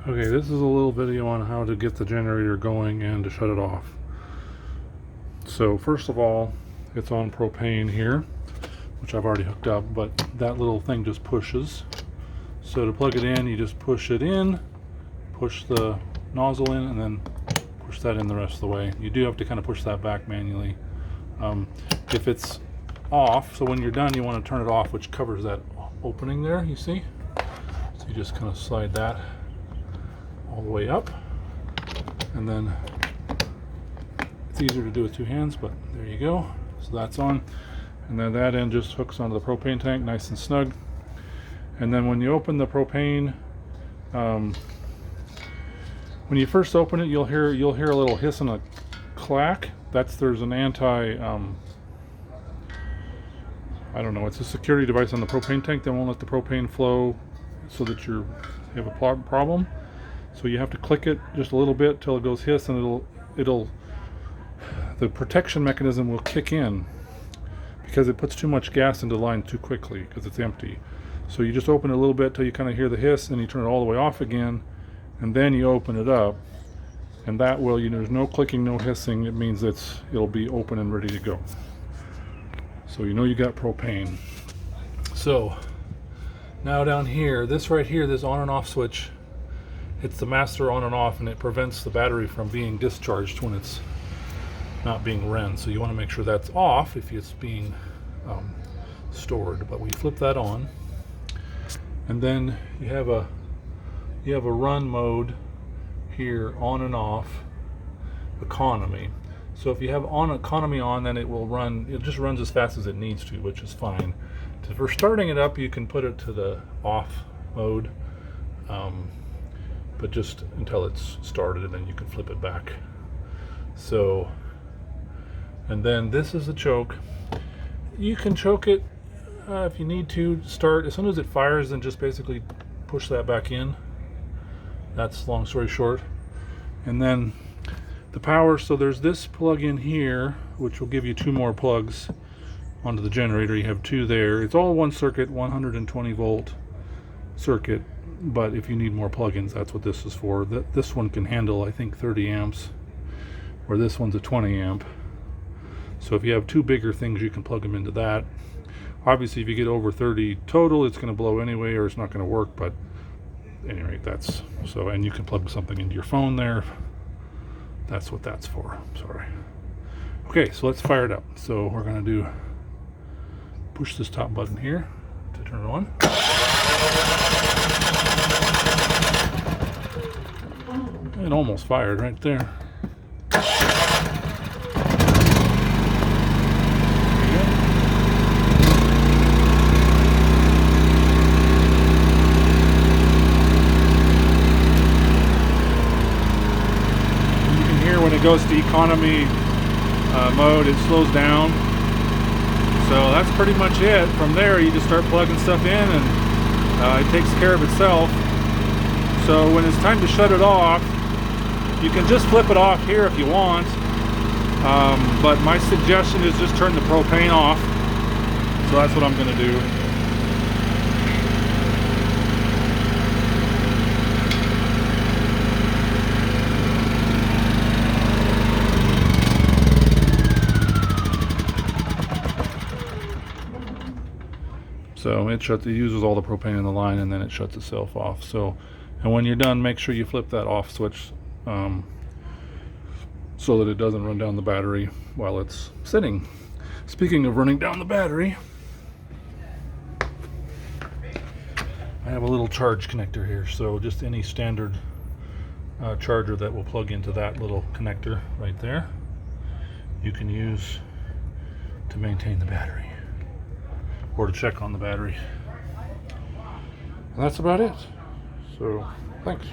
Okay, this is a little video on how to get the generator going and to shut it off. So first of all, it's on propane here, which I've already hooked up, but that little thing just pushes. So to plug it in, you just push it in, push the nozzle in, and then push that in the rest of the way. You do have to kind of push that back manually. If it's off, so when you're done, you want to turn it off, which covers that opening there, you see? So you just kind of slide that all the way up, and then it's easier to do with two hands, but there you go. So that's on, and then that end just hooks onto the propane tank nice and snug. And then when you open the propane, when you first open it, you'll hear a little hiss and a clack. There's an I don't know, it's a security device on the propane tank that won't let the propane flow, so that you have a problem. So you have to click it just a little bit till it goes hiss, and the protection mechanism will kick in because it puts too much gas into the line too quickly because it's empty. So you just open it a little bit till you kind of hear the hiss, and you turn it all the way off again, and then you open it up, and that will, there's no clicking, no hissing. It means it'll be open and ready to go. So you got propane. So now down here, this right here, this on and off switch, it's the master on and off, and it prevents the battery from being discharged when it's not being ran. So you want to make sure that's off if it's being stored. But we flip that on, and then you have a run mode here, on and off, economy. So if you have economy on, then it just runs as fast as it needs to, which is fine. For starting it up, you can put it to the off mode, but just until it's started, and then you can flip it back. So, and then this is the choke. You can choke it if you need to start. As soon as it fires, then just basically push that back in. That's long story short. And then the power, so there's this plug in here, which will give you two more plugs onto the generator. You have two there. It's all one circuit, 120 volt circuit, but if you need more plugins, that's what this is for. This one can handle, I think, 30 amps, where this one's a 20 amp. So if you have two bigger things, you can plug them into that. Obviously, if you get over 30 total, it's going to blow anyway, or it's not going to work, but anyway, that's so. And you can plug something into your phone there. That's what that's for. Sorry. Okay, so let's fire it up. So we're going to push this top button here to turn it on. It almost fired right there. When it goes to economy mode, it slows down. So that's pretty much it. From there, you just start plugging stuff in, and it takes care of itself. So when it's time to shut it off, you can just flip it off here if you want, but my suggestion is just turn the propane off. So that's what I'm going to do. So it uses all the propane in the line, and then it shuts itself off. So, and when you're done, make sure you flip that off switch so that it doesn't run down the battery while it's sitting. Speaking of running down the battery, I have a little charge connector here. So just any standard charger that will plug into that little connector right there, you can use to maintain the battery, or to check on the battery. And that's about it. So, thanks.